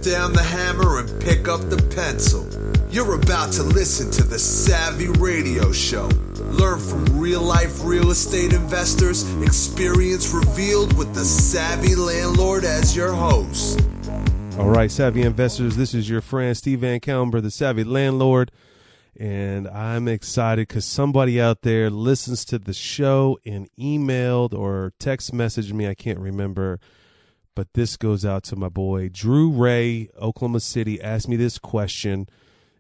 down the hammer and pick up the pencil. You're about to listen to the Savvy Radio Show. Learn from real-life real estate investors, experience revealed with the Savvy Landlord as your host. All right, Savvy Investors, this is your friend Steve Van Kellenberg, the Savvy Landlord, and I'm excited because somebody out there listens to the show and emailed or text messaged me, I can't remember, but this goes out to my boy Drew Ray, Oklahoma City, asked me this question.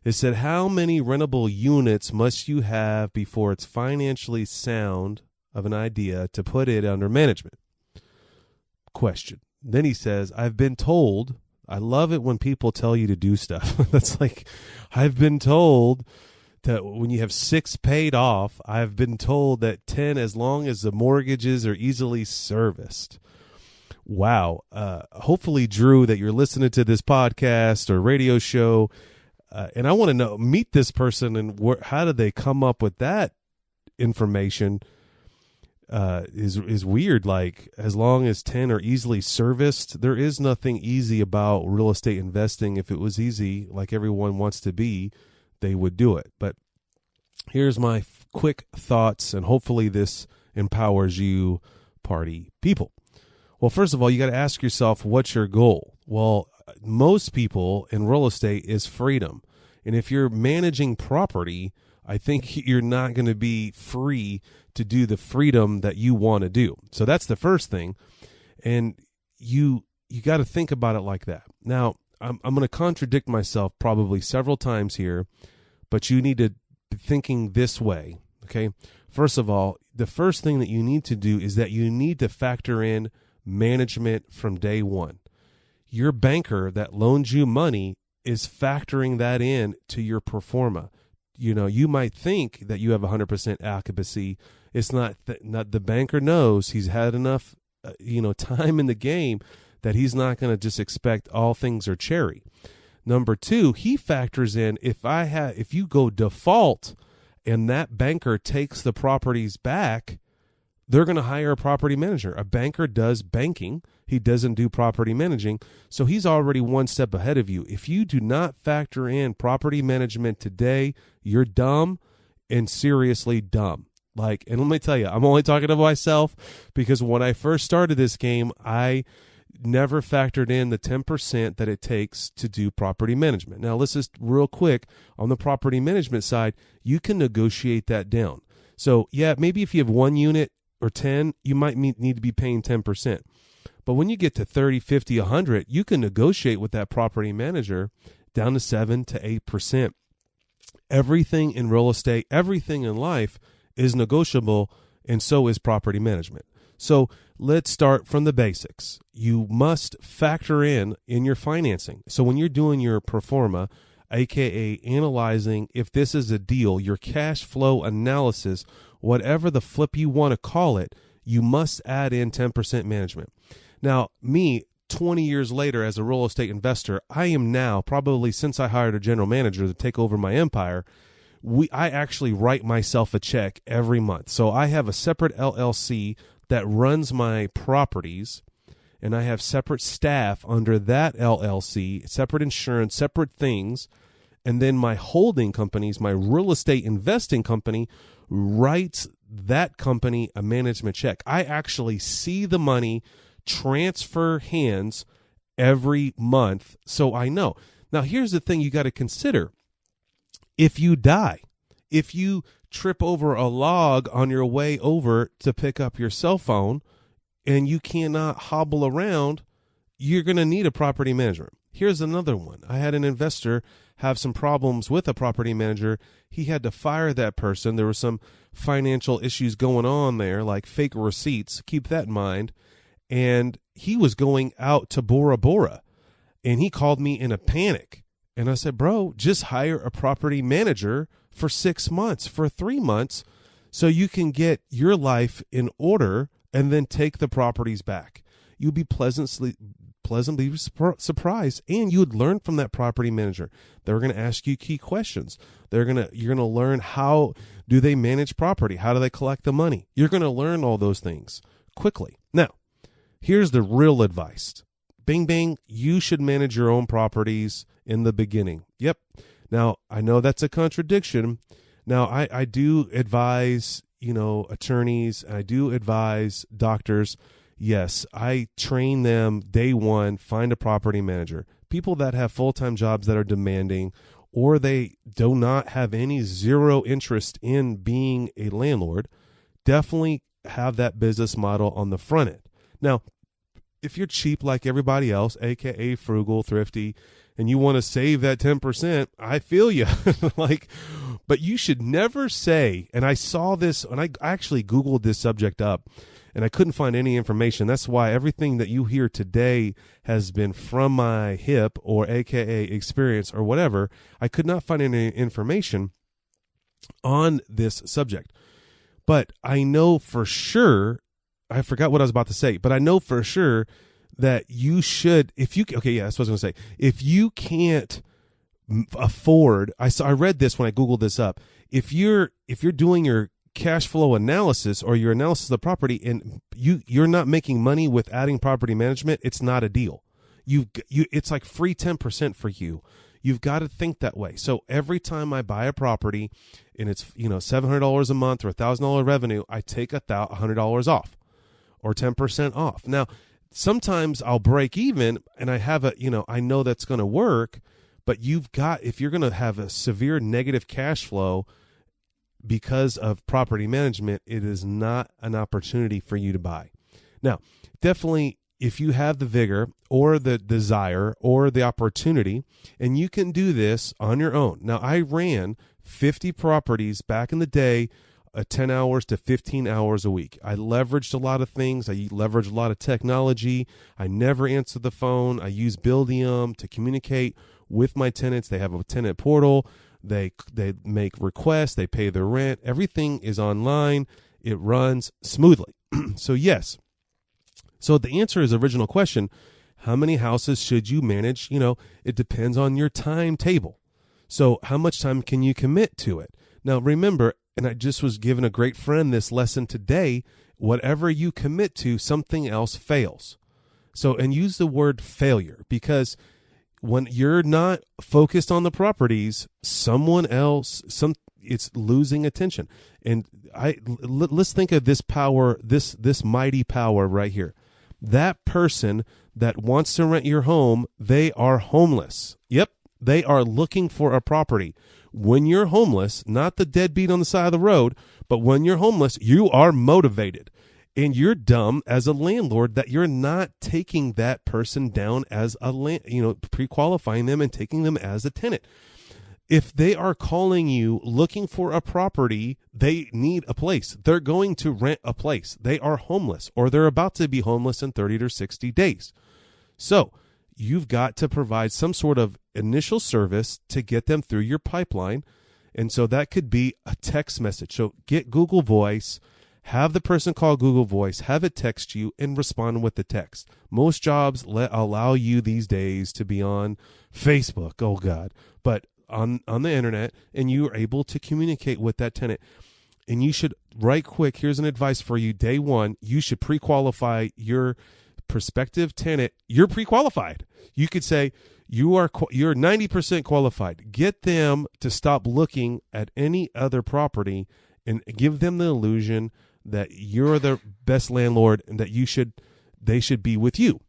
It said, how many rentable units must you have before it's financially sound of an idea to put it under management? Question. Then he says, I've been told, I love it when people tell you to do stuff. That's like, I've been told that when you have 6 paid off, I've been told that 10, as long as the mortgages are easily serviced. Wow. Hopefully, Drew, that you're listening to this podcast or radio show, and I want to meet this person and how did they come up with that information is weird. Like, as long as 10 are easily serviced, there is nothing easy about real estate investing. If it was easy, like everyone wants to be, they would do it. But here's my quick thoughts, and hopefully this empowers you, party people. Well, first of all, you got to ask yourself, what's your goal? Well, most people in real estate is freedom. And if you're managing property, I think you're not going to be free to do the freedom that you want to do. So that's the first thing. And you got to think about it like that. Now, I'm going to contradict myself probably several times here, but you need to be thinking this way, okay? First of all, the first thing that you need to do is that you need to factor in management from day one. Your banker that loans you money is factoring that in to your pro forma. You know, you might think that you have 100% occupancy. It's not the banker knows he's had enough, time in the game that he's not going to just expect all things are cherry. Number two, he factors in if you go default and that banker takes the properties back, they're going to hire a property manager. A banker does banking. He doesn't do property managing. So he's already one step ahead of you. If you do not factor in property management today, you're dumb and seriously dumb. And let me tell you, I'm only talking to myself because when I first started this game, I never factored in the 10% that it takes to do property management. Now, let's just real quick on the property management side, you can negotiate that down. So yeah, maybe if you have 1 unit or 10, you might need to be paying 10%. But when you get to 30, 50, 100, you can negotiate with that property manager down to 7 to 8%. Everything in real estate, everything in life is negotiable, and so is property management. So let's start from the basics. You must factor in your financing. So when you're doing your pro forma, aka analyzing if this is a deal, your cash flow analysis, whatever the flip you want to call it, you must add in 10% management. Now, me, 20 years later as a real estate investor, I am now, probably since I hired a general manager to take over my empire, I actually write myself a check every month. So I have a separate LLC that runs my properties, and I have separate staff under that LLC, separate insurance, separate things. And then my holding companies, my real estate investing company, writes that company a management check. I actually see the money transfer hands every month, so I know. Now, here's the thing you got to consider. If you die, if you trip over a log on your way over to pick up your cell phone and you cannot hobble around, you're going to need a property manager. Here's another one. I had an investor have some problems with a property manager. He had to fire that person. There were some financial issues going on there, like fake receipts. Keep that in mind. And he was going out to Bora Bora. And he called me in a panic. And I said, bro, just hire a property manager for 6 months, for 3 months, so you can get your life in order and then take the properties back. You'll be pleasantly surprised, and you would learn from that property manager. They're going to ask you key questions. You're going to learn how do they manage property? How do they collect the money? You're going to learn all those things quickly. Now, here's the real advice. bing, bing, you should manage your own properties in the beginning. Yep. Now, I know that's a contradiction. Now, I do advise, attorneys, and I do advise doctors. Yes, I train them day one, find a property manager. People that have full-time jobs that are demanding, or they do not have any zero interest in being a landlord, definitely have that business model on the front end. Now, if you're cheap like everybody else, aka frugal, thrifty, and you want to save that 10%, I feel you. But you should never say, and I saw this, and I actually Googled this subject up, and I couldn't find any information. That's why everything that you hear today has been from my hip, or aka experience, or whatever. I could not find any information on this subject. But I know for sure, I forgot what I was about to say, but I know for sure that you should, that's what I was going to say. If you can't afford, I read this when I Googled this up. If you're doing your cash flow analysis or your analysis of the property and you're not making money with adding property management, it's not a deal. It's like free 10% for you. You've got to think that way. So every time I buy a property and it's $700 a month or $1,000 revenue, I take $100 off or 10% off. Now, sometimes I'll break even and I have I know that's going to work, but if you're going to have a severe negative cash flow because of property management, it is not an opportunity for you to buy. Now, definitely, if you have the vigor or the desire or the opportunity, and you can do this on your own. Now, I ran 50 properties back in the day, 10 hours to 15 hours a week. I leveraged a lot of things. I leveraged a lot of technology. I never answered the phone. I use Buildium to communicate with my tenants. They have a tenant portal. They make requests. They pay their rent. Everything is online. It runs smoothly. So yes. So the answer is original question. How many houses should you manage? It depends on your timetable. So how much time can you commit to it? Now remember, and I just was giving a great friend this lesson today, whatever you commit to, something else fails. So, and use the word failure, because when you're not focused on the properties, someone else, it's losing attention. And let's think of this power, this mighty power right here. That person that wants to rent your home, they are homeless. Yep, they are looking for a property. When you're homeless, not the deadbeat on the side of the road, but when you're homeless, you are motivated. And you're dumb as a landlord that you're not taking that person down as pre-qualifying them and taking them as a tenant. If they are calling you looking for a property, they need a place. They're going to rent a place. They are homeless, or they're about to be homeless in 30 to 60 days. So you've got to provide some sort of initial service to get them through your pipeline. And so that could be a text message. So get Google Voice, have the person call Google Voice, have it text you, and respond with the text. Most jobs allow you these days to be on Facebook, oh God, but on the internet, and you are able to communicate with that tenant. And you should, right quick, here's an advice for you. Day one, you should pre-qualify your prospective tenant. You're pre-qualified. You could say you're 90% qualified. Get them to stop looking at any other property and give them the illusion that you're the best landlord and that they should be with you,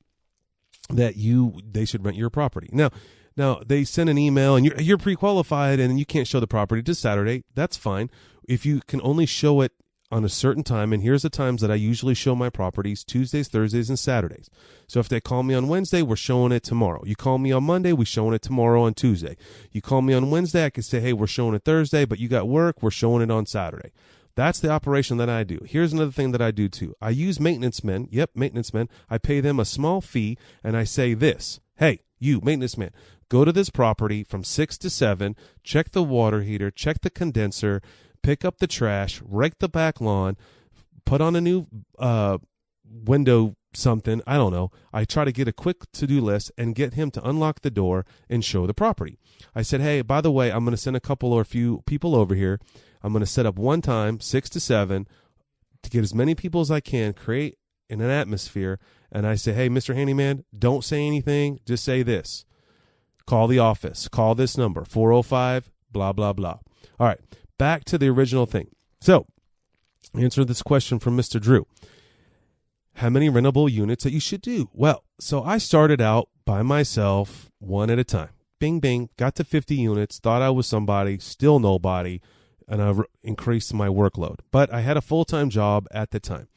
they should rent your property. Now they send an email and you're pre-qualified and you can't show the property to Saturday. That's fine. If you can only show it on a certain time, and here's the times that I usually show my properties: Tuesdays, Thursdays, and Saturdays. So if they call me on Wednesday, we're showing it tomorrow. You call me on Monday, we're showing it tomorrow on Tuesday. You call me on Wednesday, I can say, hey, we're showing it Thursday, but you got work, we're showing it on Saturday. That's the operation that I do. Here's another thing that I do too. I use maintenance men. Yep, maintenance men. I pay them a small fee, and I say this: hey, you maintenance man, go to this property from 6 to 7, check the water heater, check the condenser, pick up the trash, rake the back lawn, put on a new window something. I don't know. I try to get a quick to-do list and get him to unlock the door and show the property. I said, hey, by the way, I'm going to send a couple or a few people over here. I'm going to set up one time, 6 to 7, to get as many people as I can, create in an atmosphere, and I say, hey, Mr. Handyman, don't say anything. Just say this. Call the office. Call this number, 405, blah, blah, blah. All right, back to the original thing. So, answer this question from Mr. Drew. How many rentable units that you should do? Well, so I started out by myself, one at a time. Bing, bing, got to 50 units, thought I was somebody, still nobody, and I increased my workload. But I had a full-time job at the time.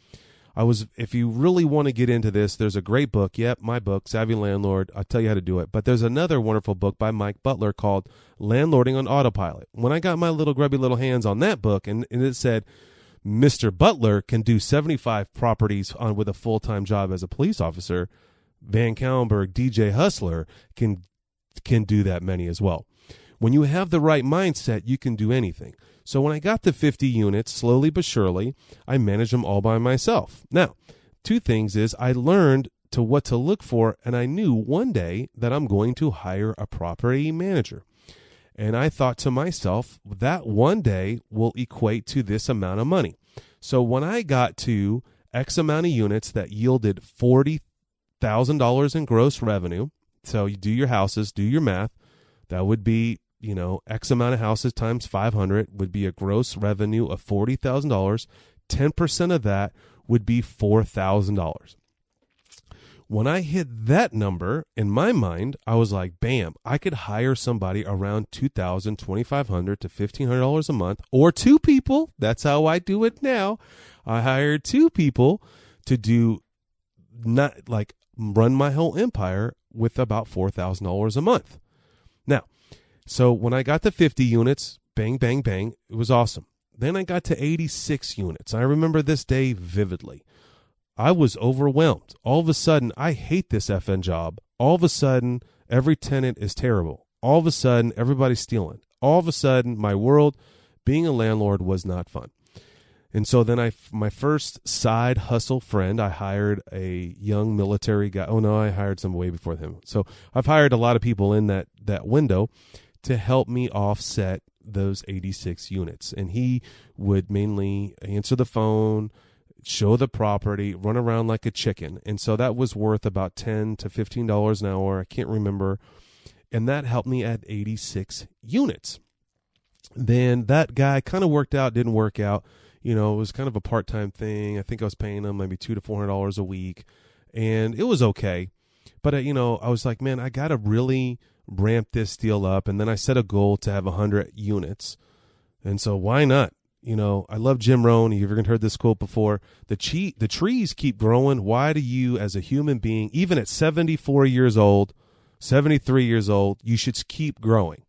If you really want to get into this, there's a great book. Yep, my book, Savvy Landlord. I'll tell you how to do it. But there's another wonderful book by Mike Butler called Landlording on Autopilot. When I got my little grubby little hands on that book, and it said, Mr. Butler can do 75 properties with a full-time job as a police officer, Van Kallenberg, DJ Hustler, can do that many as well. When you have the right mindset, you can do anything. So when I got to 50 units, slowly but surely, I managed them all by myself. Now, two things is I learned to what to look for, and I knew one day that I'm going to hire a property manager. And I thought to myself, that one day will equate to this amount of money. So when I got to X amount of units that yielded $40,000 in gross revenue, so you do your houses, do your math, that would be, X amount of houses times 500 would be a gross revenue of $40,000. 10% of that would be $4,000. When I hit that number, in my mind, I was like, bam, I could hire somebody around $2,000, $2,500 to $1,500 a month, or two people. That's how I do it now. I hired two people to run my whole empire with about $4,000 a month. Now, so when I got to 50 units, bang, bang, bang, it was awesome. Then I got to 86 units. I remember this day vividly. I was overwhelmed. All of a sudden, I hate this effing job. All of a sudden, every tenant is terrible. All of a sudden, everybody's stealing. All of a sudden, my world, being a landlord, was not fun. And so then my first side hustle friend, I hired a young military guy. Oh, no, I hired some way before him. So I've hired a lot of people in that window to help me offset those 86 units. And he would mainly answer the phone, show the property, run around like a chicken. And so that was worth about $10 to $15 an hour. I can't remember. And that helped me at 86 units. Then that guy kind of worked out, didn't work out. It was kind of a part-time thing. I think I was paying him maybe $200 to $400 a week. And it was okay. But, I was like, man, I got to really ramp this deal up. And then I set a goal to have 100 units. And so why not? I love Jim Rohn. You've heard this quote before. The trees keep growing. Why do you, as a human being, even at 74 years old, 73 years old, you should keep growing?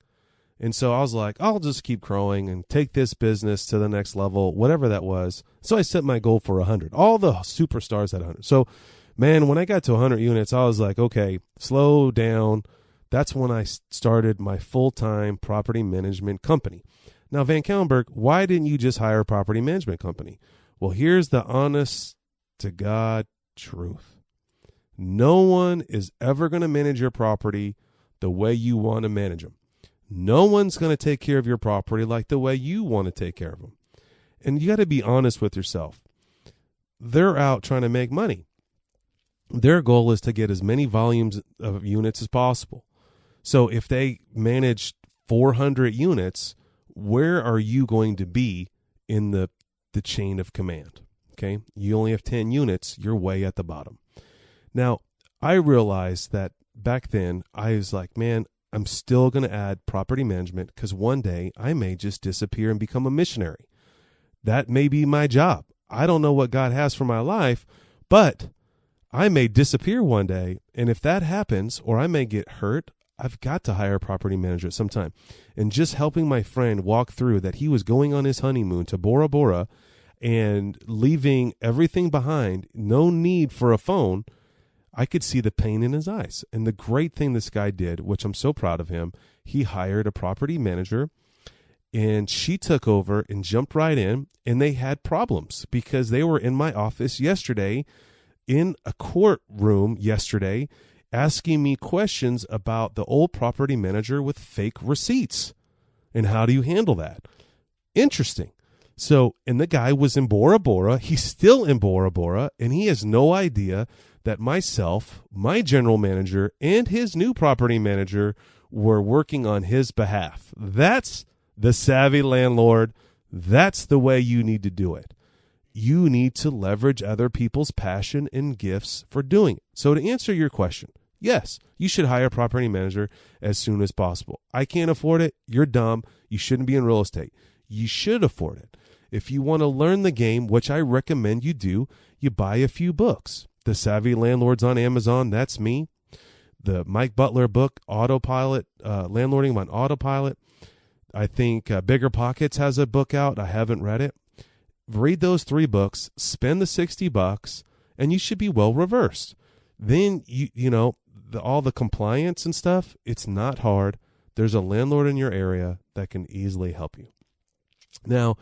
And so I was like, I'll just keep growing and take this business to the next level, whatever that was. So I set my goal for 100. All the superstars had 100. So, man, when I got to 100 units, I was like, okay, slow down. That's when I started my full-time property management company. Now, Van Kallenberg, why didn't you just hire a property management company? Well, here's the honest to God truth. No one is ever going to manage your property the way you want to manage them. No one's going to take care of your property like the way you want to take care of them. And you got to be honest with yourself. They're out trying to make money. Their goal is to get as many volumes of units as possible. So if they manage 400 units, where are you going to be in the chain of command? Okay, you only have 10 units, you're way at the bottom. Now, I realized that back then, I was like, man, I'm still going to add property management because one day I may just disappear and become a missionary. That may be my job. I don't know what God has for my life, but I may disappear one day. And if that happens, or I may get hurt, I've got to hire a property manager at some time. And just helping my friend walk through that he was going on his honeymoon to Bora Bora and leaving everything behind, no need for a phone, I could see the pain in his eyes. And the great thing this guy did, which I'm so proud of him, he hired a property manager and she took over and jumped right in, and they had problems because they were in my office yesterday, in a courtroom yesterday, asking me questions about the old property manager with fake receipts. And how do you handle that? Interesting. So, and the guy was in Bora Bora. He's still in Bora Bora, and he has no idea that myself, my general manager, and his new property manager were working on his behalf. That's the savvy landlord. That's the way you need to do it. You need to leverage other people's passion and gifts for doing it. So to answer your question, yes, you should hire a property manager as soon as possible. I can't afford it. You're dumb. You shouldn't be in real estate. You should afford it. If you want to learn the game, which I recommend you do, you buy a few books. The Savvy Landlords on Amazon, that's me. The Mike Butler book, Autopilot, Landlording on Autopilot. I think Bigger Pockets has a book out. I haven't read it. Read those 3 books, spend the $60, and you should be well reversed. Then, all the compliance and stuff, it's not hard. There's a landlord in your area that can easily help you. Now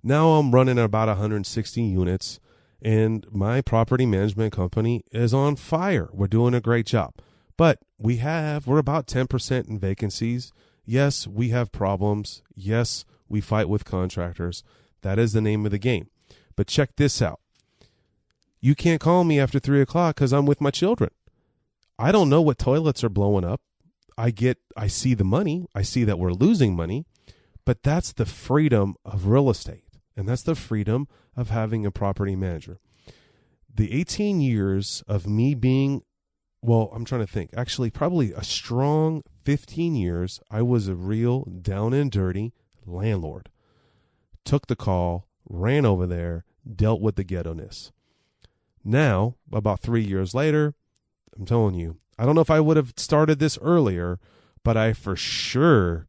I'm running about 160 units, and my property management company is on fire. We're doing a great job. But we're about 10% in vacancies. Yes, we have problems. Yes, we fight with contractors. That is the name of the game. But check this out. You can't call me after 3 o'clock because I'm with my children. I don't know what toilets are blowing up. I see the money. I see that we're losing money. But that's the freedom of real estate. And that's the freedom of having a property manager. The 18 years of me being, I'm trying to think. Actually, probably a strong 15 years, I was a real down and dirty landlord. Took the call, ran over there, dealt with the ghetto-ness. Now, about 3 years later, I'm telling you, I don't know if I would have started this earlier, but I for sure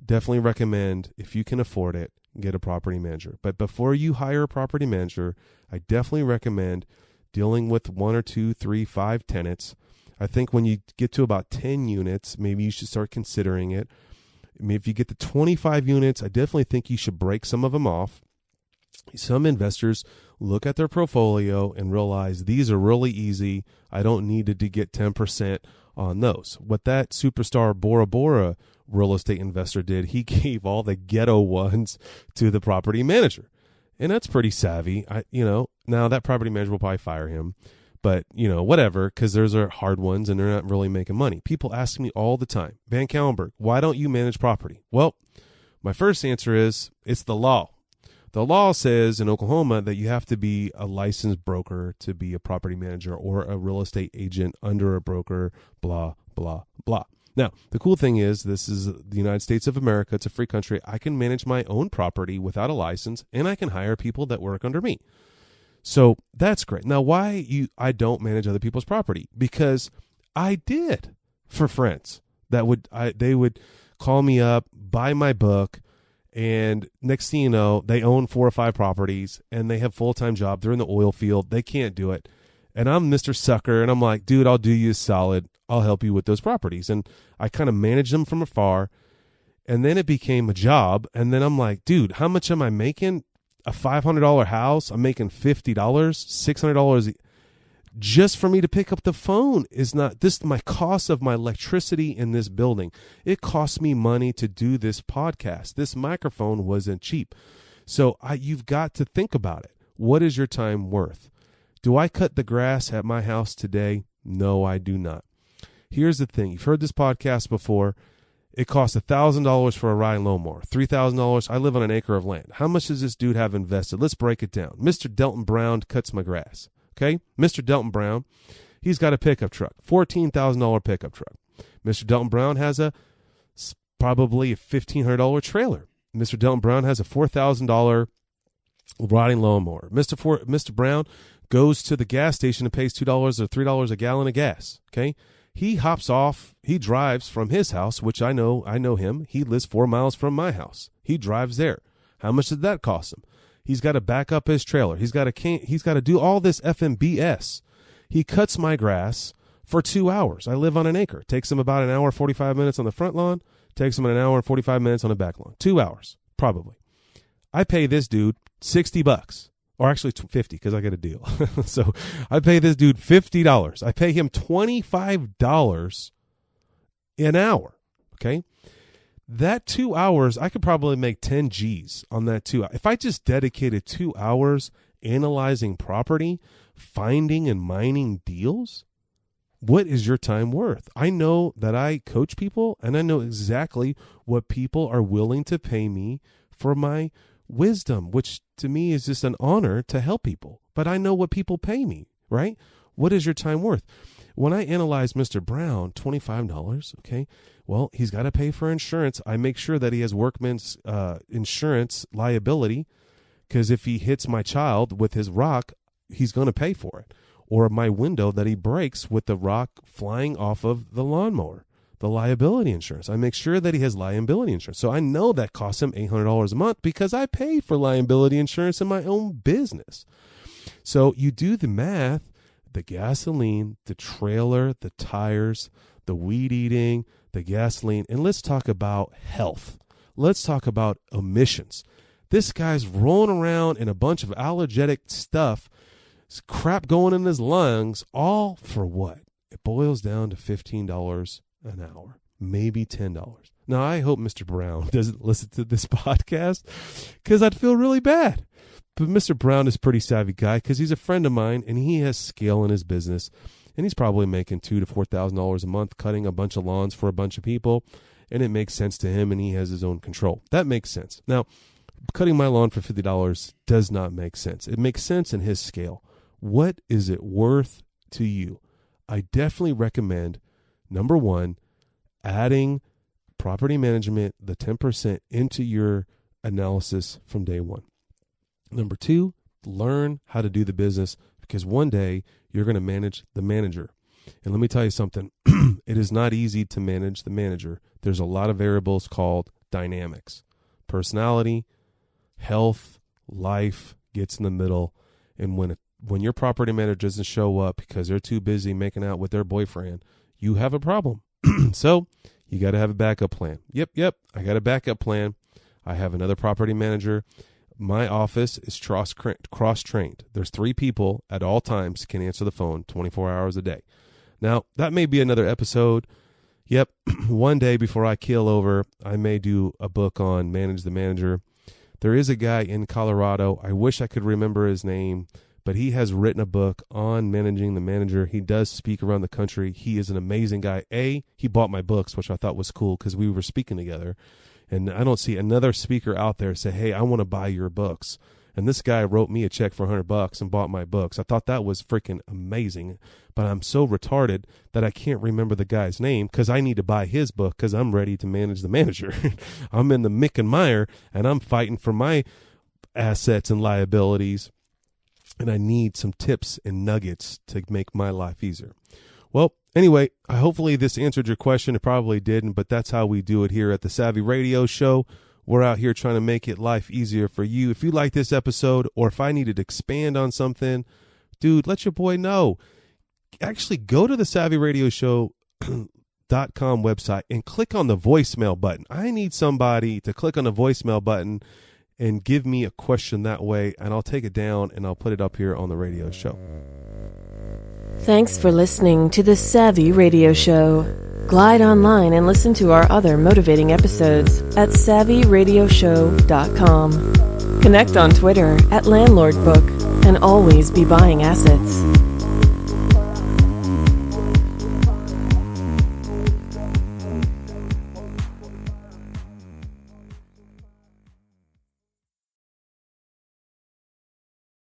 definitely recommend, if you can afford it, get a property manager. But before you hire a property manager, I definitely recommend dealing with 1 or 2, 3, 5 tenants. I think when you get to about 10 units, maybe you should start considering it. If you get to 25 units, I definitely think you should break some of them off. Some investors look at their portfolio and realize these are really easy. I don't need to get 10% on those. What that superstar Bora Bora real estate investor did, he gave all the ghetto ones to the property manager. And that's pretty savvy. Now that property manager will probably fire him. But, whatever, because those are hard ones and they're not really making money. People ask me all the time, Van Kallenberg, why don't you manage property? Well, my first answer is it's the law. The law says in Oklahoma that you have to be a licensed broker to be a property manager or a real estate agent under a broker, blah, blah, blah. Now, the cool thing is this is the United States of America. It's a free country. I can manage my own property without a license, and I can hire people that work under me. So that's great. Now, I don't manage other people's property? Because I did for friends that they would call me up, buy my book, and next thing you know, they own 4 or 5 properties and they have full-time job. They're in the oil field. They can't do it. And I'm Mr. Sucker, and I'm like, dude, I'll do you a solid. I'll help you with those properties. And I kind of manage them from afar. And then it became a job. And then I'm like, dude, how much am I making? A $500 house, I'm making $50, $600 just for me to pick up the phone is not this. My cost of my electricity in this building, it cost me money to do this podcast. This microphone wasn't cheap. So you've got to think about it. What is your time worth? Do I cut the grass at my house today? No, I do not. Here's the thing. You've heard this podcast before. It costs $1,000 for a riding lawnmower, $3,000. I live on an acre of land. How much does this dude have invested? Let's break it down. Mr. Delton Brown cuts my grass. Okay? Mr. Delton Brown, he's got a pickup truck, $14,000 pickup truck. Mr. Delton Brown has probably a $1,500 trailer. Mr. Delton Brown has a $4,000 riding lawnmower. Mr. Brown goes to the gas station and pays $2 or $3 a gallon of gas. Okay? He hops off. He drives from his house, which I know him. He lives 4 miles from my house. He drives there. How much did that cost him? He's got to back up his trailer. He's got to do all this FMBS. He cuts my grass for 2 hours. I live on an acre. It takes him about an hour, 45 minutes on the front lawn. Takes him an hour and 45 minutes on the back lawn. 2 hours, probably. I pay this dude $60. Or actually 50 because I get a deal. So I pay this dude $50. I pay him $25 an hour. Okay. that 2 hours, I could probably make 10 G's on that 2 hours. If I just dedicated 2 hours analyzing property, finding and mining deals, what is your time worth? I know that I coach people, and I know exactly what people are willing to pay me for my wisdom, which to me is just an honor to help people. But I know what people pay me, right? What is your time worth? When I analyze Mr. Brown, $25, okay, well, he's got to pay for insurance. I make sure that he has workman's insurance liability, because if he hits my child with his rock, he's going to pay for it. Or my window that he breaks with the rock flying off of the lawnmower, the liability insurance. I make sure that he has liability insurance. So I know that costs him $800 a month because I pay for liability insurance in my own business. So you do the math, the gasoline, the trailer, the tires, the weed eating, the gasoline, and let's talk about health. Let's talk about emissions. This guy's rolling around in a bunch of allergenic stuff, crap going in his lungs, all for what? It boils down to $15 an hour, maybe $10. Now, I hope Mr. Brown doesn't listen to this podcast, because I'd feel really bad. But Mr. Brown is a pretty savvy guy, because he's a friend of mine and he has scale in his business, and he's probably making $2,000 to $4,000 a month cutting a bunch of lawns for a bunch of people, and it makes sense to him, and he has his own control. That makes sense. Now, cutting my lawn for $50 does not make sense. It makes sense in his scale. What is it worth to you? I definitely recommend, number one, adding property management, the 10%, into your analysis from day one. Number two, learn how to do the business, because one day you're going to manage the manager. And let me tell you something. It is not easy to manage the manager. There's a lot of variables called dynamics. Personality, health, life gets in the middle. And when your property manager doesn't show up because they're too busy making out with their boyfriend, you have a problem. So you got to have a backup plan. Yep. I got a backup plan. I have another property manager. My office is cross-trained. There's 3 people at all times can answer the phone 24 hours a day. Now, that may be another episode. Yep, one day before I keel over, I may do a book on Manage the Manager. There is a guy in Colorado. I wish I could remember his name, but he has written a book on managing the manager. He does speak around the country. He is an amazing guy. He bought my books, which I thought was cool because we were speaking together. And I don't see another speaker out there say, hey, I want to buy your books. And this guy wrote me a check for $100 and bought my books. I thought that was freaking amazing. But I'm so retarded that I can't remember the guy's name because I need to buy his book because I'm ready to manage the manager. I'm in the Mick and Meyer, and I'm fighting for my assets and liabilities. And I need some tips and nuggets to make my life easier. Well, anyway, hopefully this answered your question. It probably didn't, but that's how we do it here at the Savvy Radio Show. We're out here trying to make it life easier for you. If you like this episode, or if I needed to expand on something, dude, let your boy know. Actually, go to the SavvyRadioShow.com website and click on the voicemail button. I need somebody to click on the voicemail button and give me a question that way, and I'll take it down and I'll put it up here on the radio show. Thanks for listening to the Savvy Radio Show. Glide online and listen to our other motivating episodes at SavvyRadioShow.com. Connect on Twitter at LandlordBook, and always be buying assets.